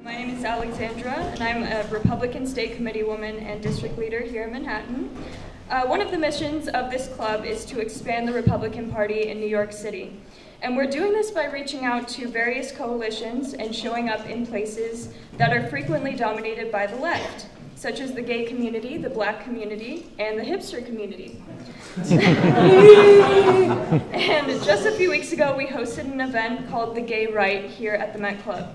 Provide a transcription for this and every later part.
My name is Alexandra, and I'm a Republican State Committee woman and district leader here in Manhattan. One of the missions of this club is to expand the Republican Party in New York City. And we're doing this by reaching out to various coalitions and showing up in places that are frequently dominated by the left, such as the gay community, the black community, and the hipster community. And just a few weeks ago, we hosted an event called The Gay Right here at the Met Club.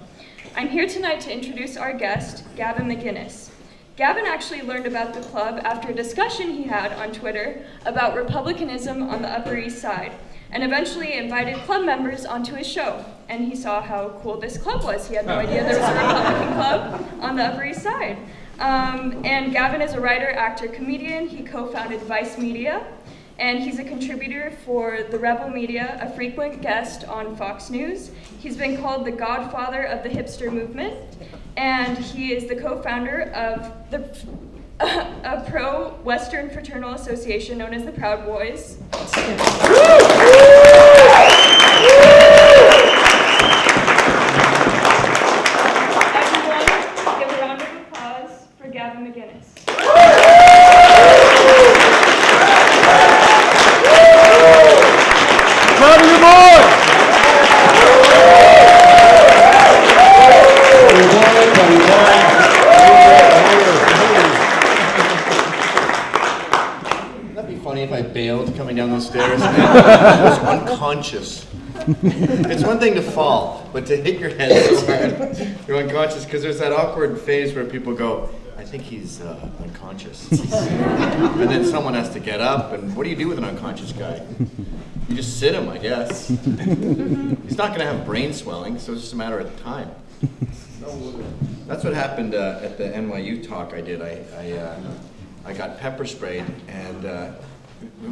I'm here tonight to introduce our guest, Gavin McInnes. Gavin actually learned about the club after a discussion he had on Twitter about Republicanism on the Upper East Side, and eventually invited club members onto his show. And he saw how cool this club was. He had no idea there was a Republican club on the Upper East Side. And Gavin is a writer, actor, comedian. He co-founded Vice Media, and he's a contributor for the Rebel Media, a frequent guest on Fox News. He's been called the godfather of the hipster movement, and he is the co-founder of a pro-Western fraternal association known as the Proud Boys. Everyone, give a round of applause for Gavin McInnes. Proud of you, boy! That'd be funny if I bailed coming down those stairs and I was unconscious. It's one thing to fall, but to hit your head so hard, you're unconscious, because there's that awkward phase where people go, I think he's unconscious. And then someone has to get up, and what do you do with an unconscious guy? You just sit him, I guess. He's not going to have brain swelling, so it's just a matter of time. That's what happened at the NYU talk I did. I got pepper sprayed, and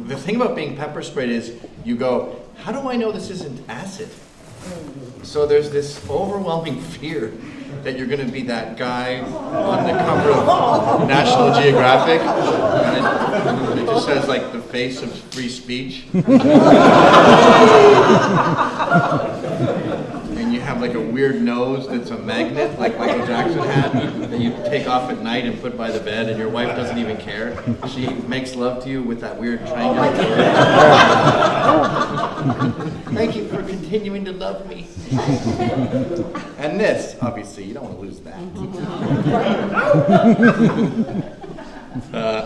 the thing about being pepper sprayed is you go, how do I know this isn't acid? So there's this overwhelming fear that you're going to be that guy on the cover of National Geographic, and it just says like the face of free speech. And you have like a weird nose that's a magnet, like Michael Jackson had, that you take off at night and put by the bed, and your wife doesn't even care. She makes love to you with that weird triangular door. Thank you for continuing to love me. And this, obviously, you don't want to lose that.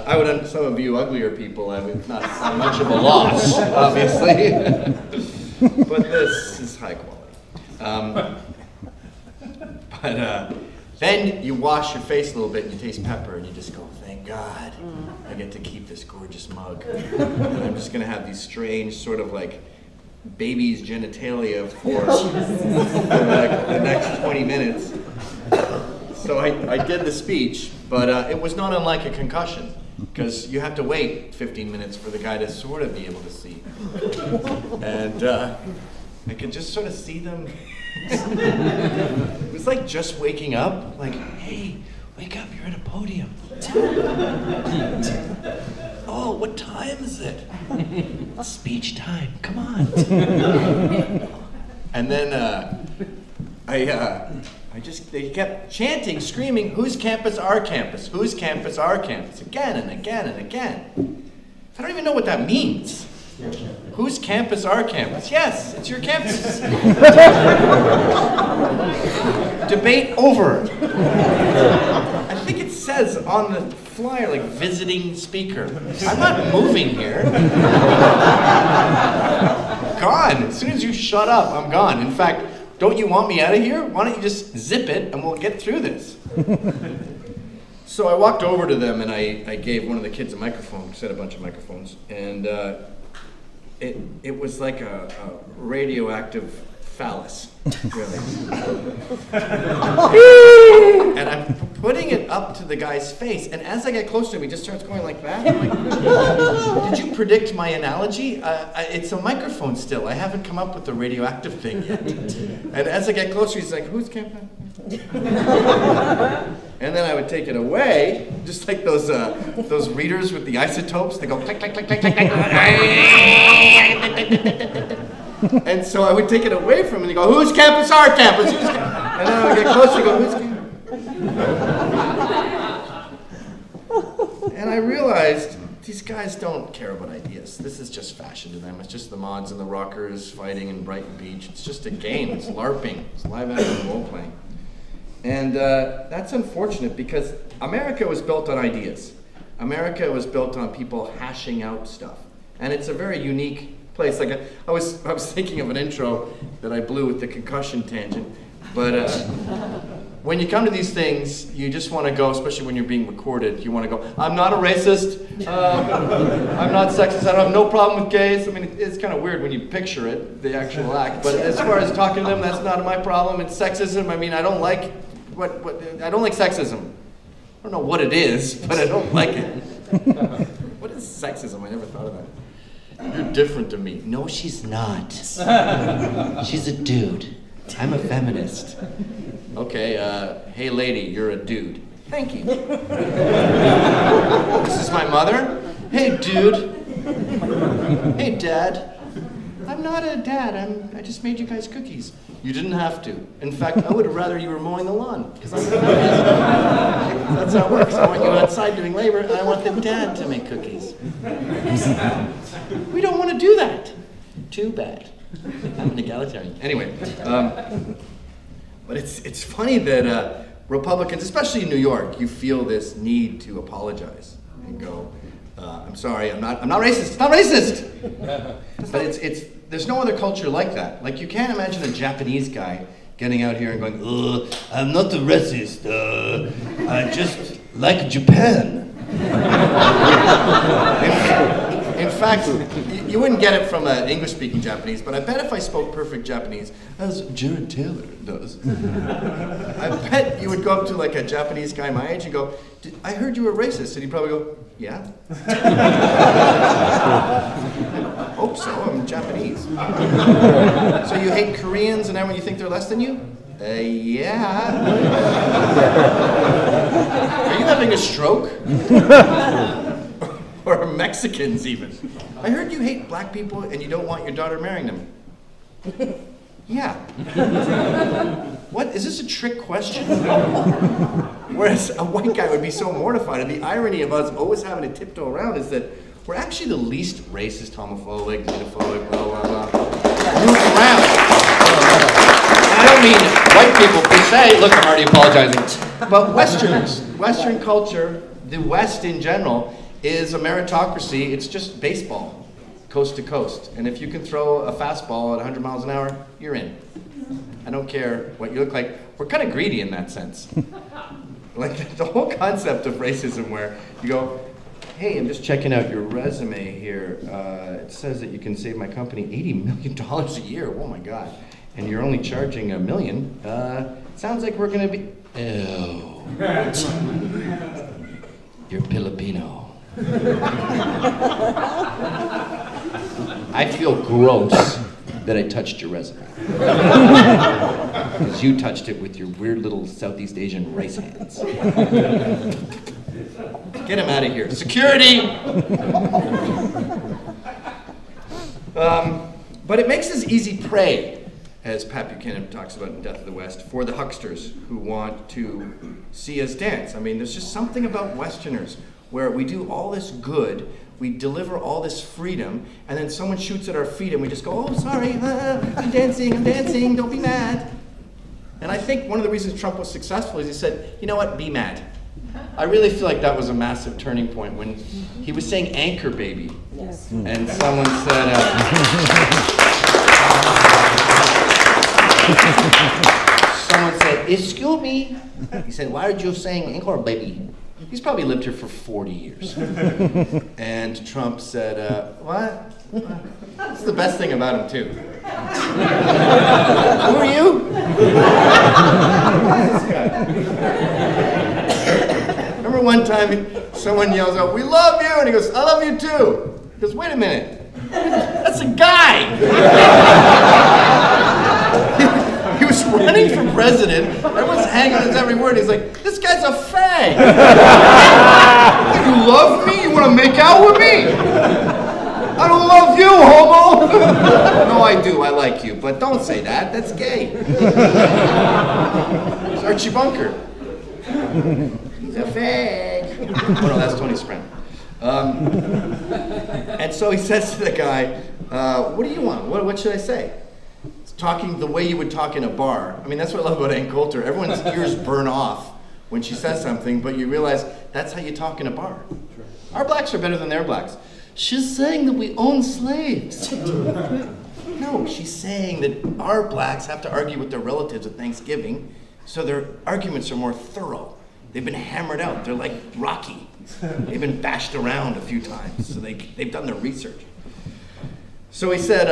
I would, some of you uglier people, I mean, not much of a loss, obviously. But this is high quality. Then you wash your face a little bit and you taste pepper and you just go, thank God, I get to keep this gorgeous mug. And I'm just going to have these strange sort of like baby's genitalia for like the next 20 minutes. So I did the speech, but it was not unlike a concussion, because you have to wait 15 minutes for the guy to sort of be able to see. And I could just sort of see them. It was like just waking up, like, hey, wake up, you're at a podium. Oh, what time is it? Speech time, come on. And then they kept chanting, screaming, whose campus, our campus, whose campus, our campus, again and again and again. I don't even know what that means. Whose campus, our campus? Yes, it's your campus. Debate over. I think it says on the flyer, like, visiting speaker. I'm not moving here. Gone. As soon as you shut up, I'm gone. In fact, don't you want me out of here? Why don't you just zip it and we'll get through this? So I walked over to them and I gave one of the kids a microphone, set a bunch of microphones, and it was like a radioactive phallus, really. And I'm putting it up to the guy's face, and as I get close to him, he just starts going like that. I'm like, did you predict my analogy? It's a microphone still. I haven't come up with the radioactive thing yet. And as I get closer, he's like, who's camping? And then I would take it away, just like those readers with the isotopes. They go click, click, click, click, click, click. And so I would take it away from him and he'd go, whose campus? Our campus. And then I would get closer and go, whose campus? And I realized these guys don't care about ideas. This is just fashion to them. It's just the mods and the rockers fighting in Brighton Beach. It's just a game. It's LARPing. It's live action role playing. And that's unfortunate because America was built on ideas. America was built on people hashing out stuff. And it's a very unique place. Like I was thinking of an intro that I blew with the concussion tangent. But when you come to these things, you just want to go, especially when you're being recorded, you want to go, I'm not a racist, I'm not sexist, I don't have no problem with gays. I mean, it's kind of weird when you picture it, the actual act, but as far as talking to them, that's not my problem. It's sexism. I mean, I don't like I don't like sexism. I don't know what it is, but I don't like it. What is sexism? I never thought of that. You're different to me. No, she's not. She's a dude. I'm a feminist. Okay, hey lady, you're a dude. Thank you. This is my mother. Hey dude. Hey dad. I'm not a dad, I just made you guys cookies. You didn't have to. In fact, I would have rather you were mowing the lawn, because I'm a feminist. That's how it works. I want you outside doing labor, and I want the dad to make cookies. We don't want to do that. Too bad. I'm an egalitarian. Anyway, but it's funny that Republicans, especially in New York, you feel this need to apologize and go, I'm sorry, I'm not racist. It's not racist. But there's no other culture like that. Like you can't imagine a Japanese guy getting out here and going, I'm not a racist. I just like Japan. In fact, you wouldn't get it from an English-speaking Japanese, but I bet if I spoke perfect Japanese, as Jared Taylor does, I bet you would go up to like a Japanese guy my age and go, I heard you were racist. And he'd probably go, yeah. Hope so, I'm Japanese. So you hate Koreans and everyone you think they're less than you? Yeah. Are you having a stroke? Or Mexicans even. I heard you hate black people and you don't want your daughter marrying them. Yeah. What, is this a trick question? Whereas a white guy would be so mortified. And the irony of us always having to tiptoe around is that we're actually the least racist, homophobic, xenophobic, blah, blah, blah. Move around. And I don't mean white people per se. Look, I'm already apologizing. But Westerners, Western culture, the West in general, is a meritocracy. It's just baseball, coast to coast. And if you can throw a fastball at 100 miles an hour, you're in. I don't care what you look like. We're kind of greedy in that sense. Like the whole concept of racism where you go, hey, I'm just checking out your resume here. It says that you can save my company $80 million a year. Oh my God. And you're only charging $1 million. Sounds like we're gonna be, ew. You're Filipino. I feel gross that I touched your resume. Because you touched it with your weird little Southeast Asian rice hands. Get him out of here. Security! But it makes us easy prey, as Pat Buchanan talks about in Death of the West, for the hucksters who want to see us dance. I mean, there's just something about Westerners where we do all this good, we deliver all this freedom, and then someone shoots at our feet and we just go, oh, sorry, I'm dancing, don't be mad. And I think one of the reasons Trump was successful is he said, you know what, be mad. I really feel like that was a massive turning point when he was saying anchor baby. Yes. And someone said, excuse me. He said, why are you saying anchor baby? He's probably lived here for 40 years. And Trump said, what? That's the best thing about him, too. Who are you? Who's this guy? Remember one time someone yells out, we love you, and he goes, I love you too. He goes, wait a minute, that's a guy. He was running for president, everyone's hanging on his every word, he's like, this guy's a fag. You love me? You want to make out with me? I don't love you, homo. No, I do, I like you, but don't say that, that's gay. It's Archie Bunker. He's a fag. Oh no, that's Tony Soprano. And so he says to the guy, what do you want? What should I say? It's talking the way you would talk in a bar. I mean, that's what I love about Ann Coulter. Everyone's ears burn off when she says something, but you realize that's how you talk in a bar. Sure. Our blacks are better than their blacks. She's saying that we own slaves. No, she's saying that our blacks have to argue with their relatives at Thanksgiving, so their arguments are more thorough. They've been hammered out. They're like Rocky. They've been bashed around a few times, so they've done their research. So he said,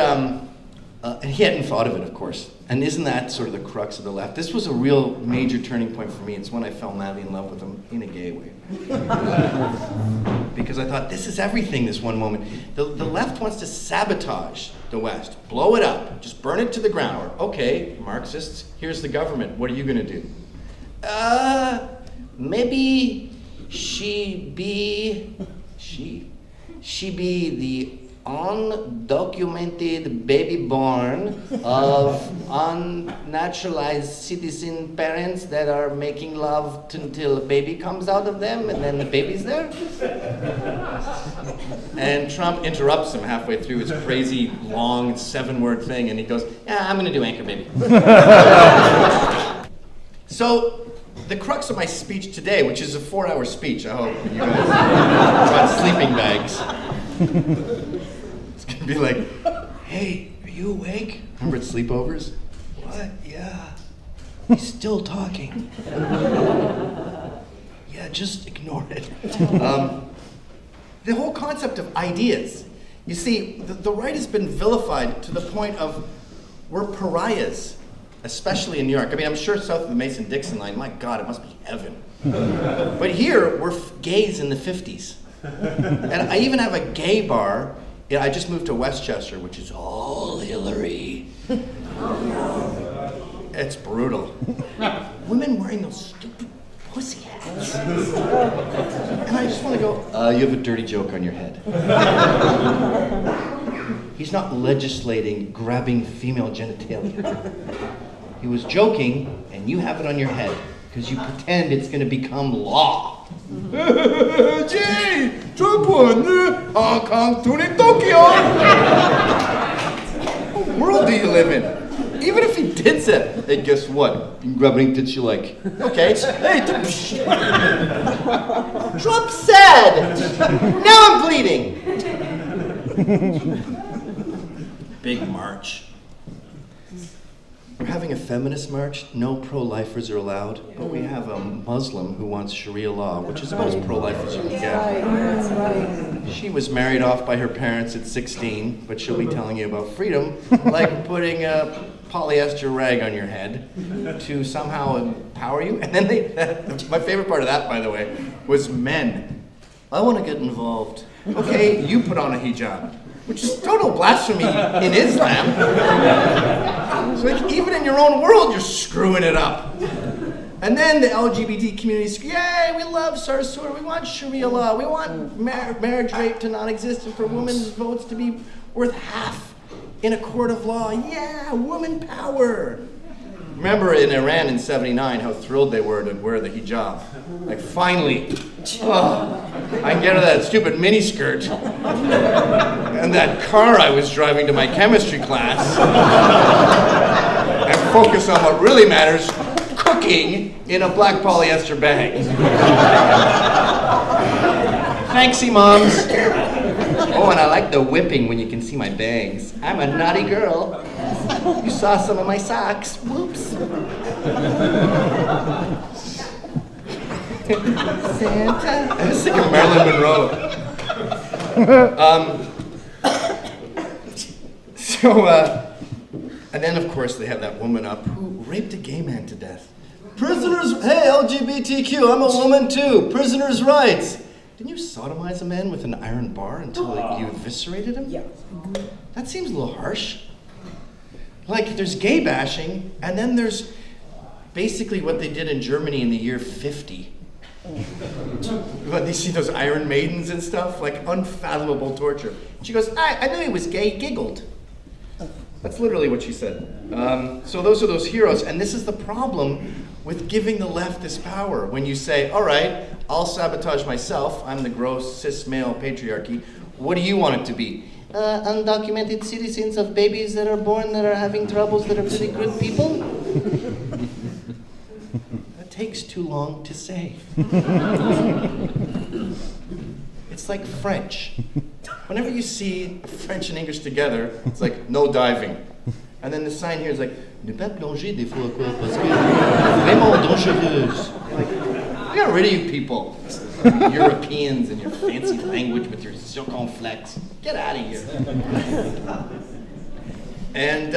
and he hadn't thought of it, of course. And isn't that sort of the crux of the left? This was a real major turning point for me. It's when I fell madly in love with him in a gay way. Because I thought, this is everything, this one moment. The left wants to sabotage the West, blow it up, just burn it to the ground. Or, okay, Marxists, here's the government. What are you going to do? Maybe she be the undocumented baby born of unnaturalized citizen parents that are making love until a baby comes out of them and then the baby's there. And Trump interrupts him halfway through his crazy long 7-word thing and he goes, yeah, I'm gonna do anchor baby. So the crux of my speech today, which is a 4-hour speech, I hope you guys brought sleeping bags. It's gonna be like, hey, are you awake? Remember at sleepovers? What? Yeah. He's still talking. Yeah, just ignore it. The whole concept of ideas. You see, the right has been vilified to the point of we're pariahs, especially in New York. I mean, I'm sure south of the Mason-Dixon line, my God, it must be heaven. But here, we're gays in the 50s. And I even have a gay bar. I just moved to Westchester, which is all Hillary. It's brutal. Women wearing those stupid pussy hats. And I just want to go, you have a dirty joke on your head. He's not legislating grabbing female genitalia. He was joking, and you have it on your head, because you pretend it's going to become law. Gee, Trump won Hong Kong, Tuning, Tokyo. What world do you live in? Even if he did say, hey, guess what? You can grab anything that you like. Okay. Hey, Trump said. Now I'm bleeding. Big march. We're having a feminist march. No pro-lifers are allowed, but we have a Muslim who wants Sharia law, which is about as pro-life as you can get. She was married off by her parents at 16, but she'll be telling you about freedom, like putting a polyester rag on your head to somehow empower you. And then my favorite part of that, by the way, was men. I want to get involved. Okay, you put on a hijab, which is total blasphemy in Islam. So like, even in your own world, you're screwing it up. And then the LGBT community, yay, we love Sarasur, we want Sharia law, we want marriage rape to not exist and for women's votes to be worth half in a court of law. Yeah, woman power. Remember in Iran in '79 how thrilled they were to wear the hijab. Like, finally, I can get out of that stupid miniskirt and that car I was driving to my chemistry class and focus on what really matters, cooking in a black polyester bag. Thanks, Imams. Oh, and I like the whipping when you can see my bangs. I'm a naughty girl. You saw some of my socks. Whoops. Santa. I was thinking Marilyn Monroe. And then of course they have that woman up who raped a gay man to death. Prisoners, hey, LGBTQ, I'm a woman too. Prisoners' rights. Didn't you sodomize a man with an iron bar until you eviscerated him? Yeah. That seems a little harsh. Like, there's gay bashing, and then there's basically what they did in Germany in the year 50. But you see those Iron Maidens and stuff? Like, unfathomable torture. She goes, I knew he was gay, giggled. That's literally what she said. So those are those heroes, and this is the problem with giving the left this power. When you say, all right, I'll sabotage myself, I'm the gross cis male patriarchy, what do you want it to be? Undocumented citizens of babies that are born that are having troubles that are pretty good people? That takes too long to say. It's like French. Whenever you see French and English together, it's like, no diving. And then the sign here is like, ne pas plonger des fois quoi, parce que vraiment dangereuse. Like, I got rid of you people. Europeans and your fancy language with your circumflex. Get out of here. And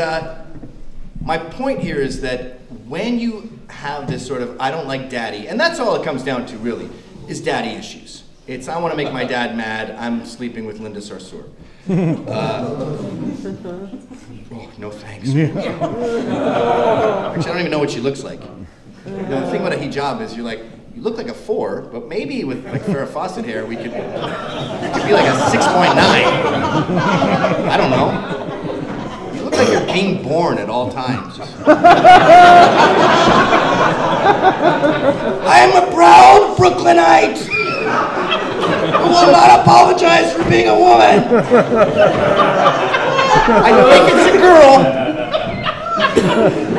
my point here is that when you have this sort of, I don't like daddy, and that's all it comes down to really, is daddy issues. It's, I want to make my dad mad, I'm sleeping with Linda Sarsour. Oh, no thanks. Actually, I don't even know what she looks like. The thing about a hijab is you're like, you look like a 4, but maybe with like Farrah Fawcett hair, we could be like a 6.9. I don't know. You look like you're being born at all times. I am a proud Brooklynite who will not apologize for being a woman. I think it's a girl.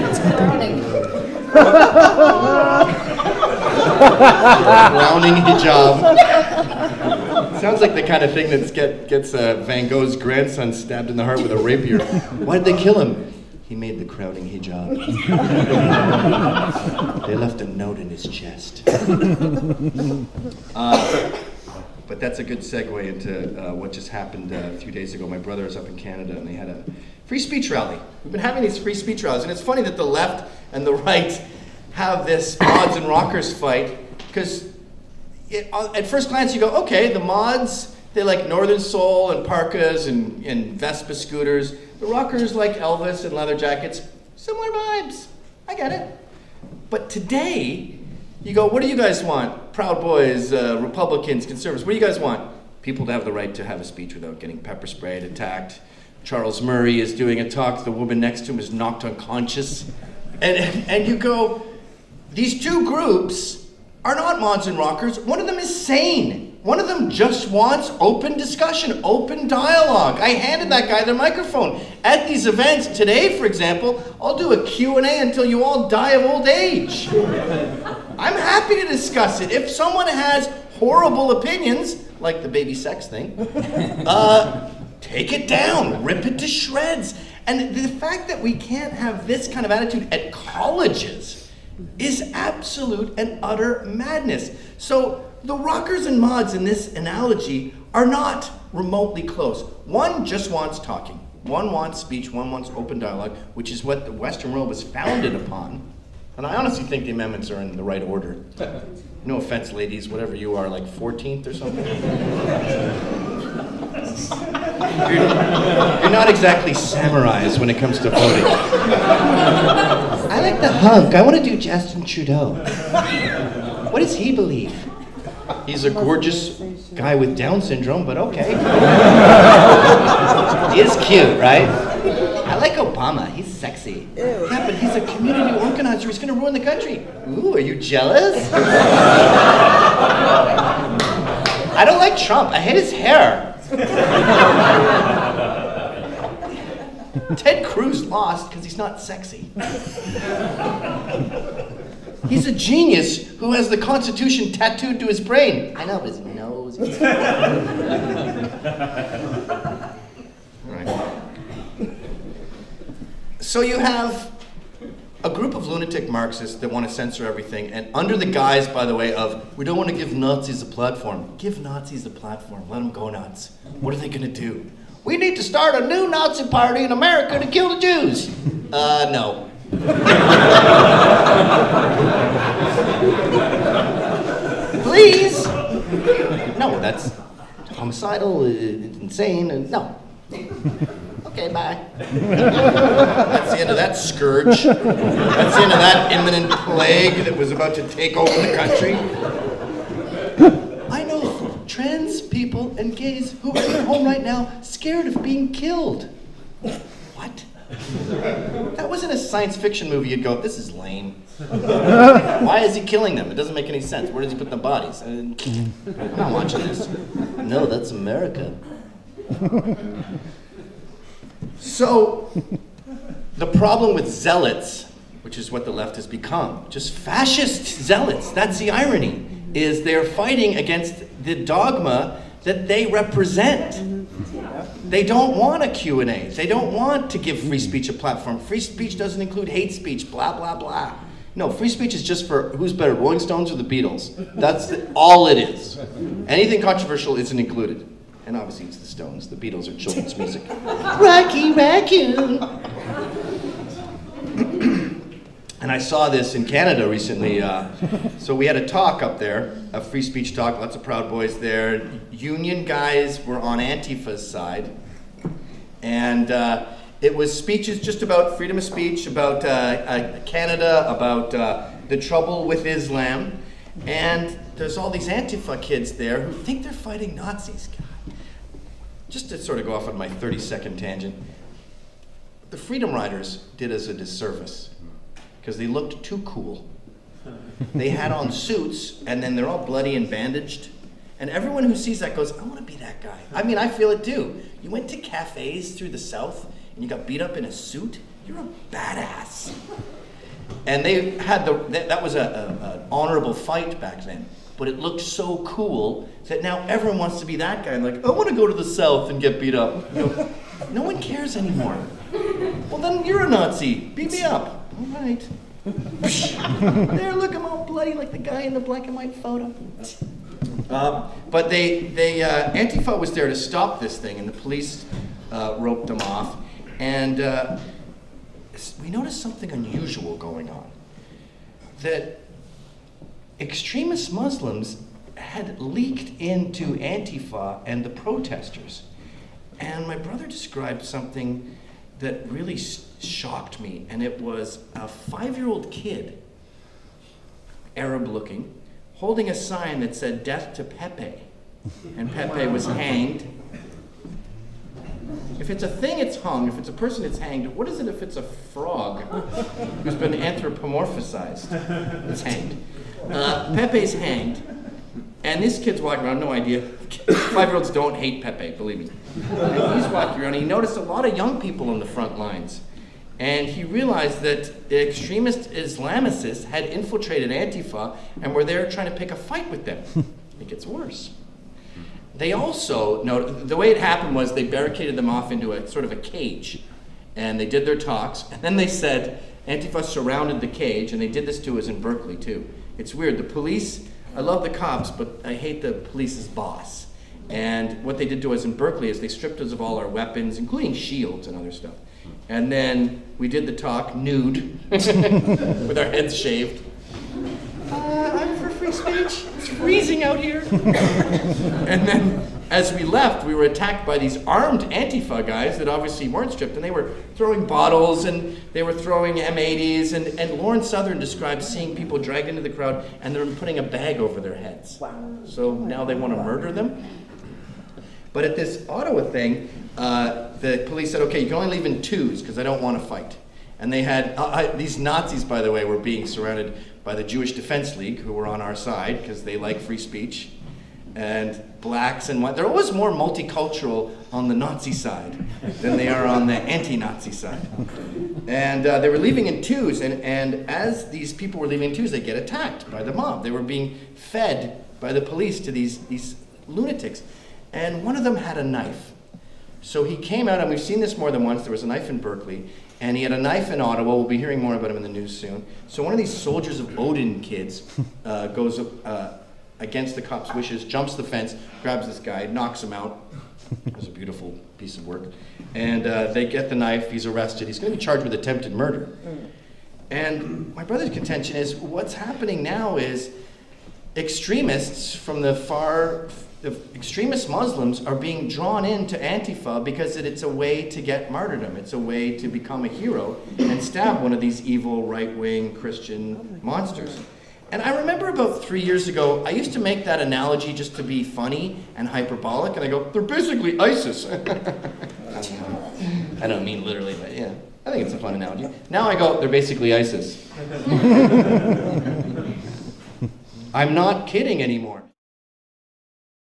It's crowning. Crowning hijab. Sounds like the kind of thing that gets Van Gogh's grandson stabbed in the heart with a rapier. Why did they kill him? He made the crowning hijab. They left a note in his chest. But that's a good segue into what just happened a few days ago. My brother was up in Canada and they had a free speech rally. We've been having these free speech rallies, and it's funny that the left and the right have this mods and rockers fight, because at first glance you go, okay, the mods, they like Northern Soul and parkas and Vespa scooters. The rockers like Elvis and leather jackets. Similar vibes. I get it. But today, you go, what do you guys want? Proud Boys, Republicans, conservatives, what do you guys want? People to have the right to have a speech without getting pepper sprayed, attacked. Charles Murray is doing a talk, the woman next to him is knocked unconscious. And you go, these two groups are not mods and rockers. One of them is sane. One of them just wants open discussion, open dialogue. I handed that guy the microphone. At these events, today, for example, I'll do a Q&A until you all die of old age. I'm happy to discuss it. If someone has horrible opinions, like the baby sex thing, take it down, rip it to shreds. And the fact that we can't have this kind of attitude at colleges is absolute and utter madness. So the rockers and mods in this analogy are not remotely close. One just wants talking. One wants speech, one wants open dialogue, which is what the Western world was founded upon. And I honestly think the amendments are in the right order. No offense, ladies, whatever you are, like 14th or something. You're not exactly samurais when it comes to voting. I like the hunk. I want to do Justin Trudeau. What does he believe? He's a gorgeous guy with Down syndrome, but okay. He is cute, right? I like Obama. He's sexy. Yeah, but he's a community organizer. He's going to ruin the country. Ooh, are you jealous? I don't like Trump. I hate his hair. Ted Cruz lost because he's not sexy. He's a genius who has the Constitution tattooed to his brain. I know, but his nose. Right. So you have a group of lunatic Marxists that want to censor everything, and under the guise, by the way, of we don't want to give Nazis a platform. Give Nazis a platform. Let them go nuts. What are they going to do? We need to start a new Nazi party in America to kill the Jews. No. Please? No, that's homicidal, insane, and no. Okay, bye. That's the end of that scourge. That's the end of that imminent plague that was about to take over the country. I know trans people and gays who are at home right now scared of being killed. What? That wasn't a science fiction movie you'd go, this is lame. Why is he killing them? It doesn't make any sense. Where does he put the bodies? I'm not watching this. No, that's America. So, the problem with zealots, which is what the left has become, just fascist zealots, that's the irony, is they're fighting against the dogma that they represent. They don't want a Q&A. They don't want to give free speech a platform. Free speech doesn't include hate speech, blah, blah, blah. No, free speech is just for who's better, Rolling Stones or the Beatles. That's all it is. Anything controversial isn't included. And obviously it's the Stones. The Beatles are children's music. Rocky Raccoon. And I saw this in Canada recently. So we had a talk up there, a free speech talk, lots of Proud Boys there. Union guys were on Antifa's side. And it was speeches just about freedom of speech, about Canada, about the trouble with Islam. And there's all these Antifa kids there who think they're fighting Nazis. God. Just to sort of go off on my 30-second tangent, the Freedom Riders did us a disservice because they looked too cool. They had on suits, and then they're all bloody and bandaged. And everyone who sees that goes, I want to be that guy. I mean, I feel it too. You went to cafes through the South, and you got beat up in a suit. You're a badass. And they had that was an honorable fight back then. But it looked so cool that now everyone wants to be that guy. And like, I want to go to the South and get beat up. You know, no one cares anymore. Well, then you're a Nazi. Beat me up. All right. There, look, I'm all bloody like the guy in the black and white photo. But Antifa was there to stop this thing, and the police roped them off. And we noticed something unusual going on. That extremist Muslims had leaked into Antifa and the protesters. And my brother described something that really shocked me, and it was a 5-year-old kid, Arab looking, holding a sign that said "Death to Pepe," and Pepe was hanged. If it's a thing, it's hung. If it's a person, it's hanged. What is it if it's a frog who's been anthropomorphized? It's hanged. Pepe's hanged, and this kid's walking around, no idea. 5-year-olds don't hate Pepe, believe me. And he's walking around, and he noticed a lot of young people on the front lines. And he realized that the extremist Islamicists had infiltrated Antifa and were there trying to pick a fight with them. It gets worse. They also, the way it happened was they barricaded them off into a sort of a cage. And they did their talks, and then they said, Antifa surrounded the cage, and they did this to us in Berkeley too. It's weird, the police, I love the cops, but I hate the police's boss. And what they did to us in Berkeley is they stripped us of all our weapons, including shields and other stuff. And then we did the talk nude, with our heads shaved. I'm for free speech. It's freezing out here. And then, as we left, we were attacked by these armed Antifa guys that obviously weren't stripped, and they were throwing bottles, and they were throwing M80s, and Lauren Southern described seeing people dragged into the crowd, and they're putting a bag over their heads. Wow. So now they want to murder them? But at this Ottawa thing, the police said, okay, you can only leave in twos, because I don't want to fight. And they had, these Nazis, by the way, were being surrounded by the Jewish Defense League, who were on our side, because they like free speech, and blacks and white. They're always more multicultural on the Nazi side than they are on the anti-Nazi side. And they were leaving in twos, and as these people were leaving in twos, they get attacked by the mob. They were being fed by the police to these lunatics. And one of them had a knife. So he came out, and we've seen this more than once. There was a knife in Berkeley, and he had a knife in Ottawa. We'll be hearing more about him in the news soon. So one of these soldiers of Odin kids goes against the cop's wishes, jumps the fence, grabs this guy, knocks him out. It was a beautiful piece of work. And they get the knife. He's arrested. He's going to be charged with attempted murder. And my brother's contention is what's happening now is extremists from the extremist Muslims are being drawn into Antifa because it's a way to get martyrdom. It's a way to become a hero and stab one of these evil right-wing Christian monsters. And I remember about 3 years ago, I used to make that analogy just to be funny and hyperbolic, and I go, they're basically ISIS. I don't mean literally, but yeah. I think it's a fun analogy. Now I go, they're basically ISIS. I'm not kidding anymore.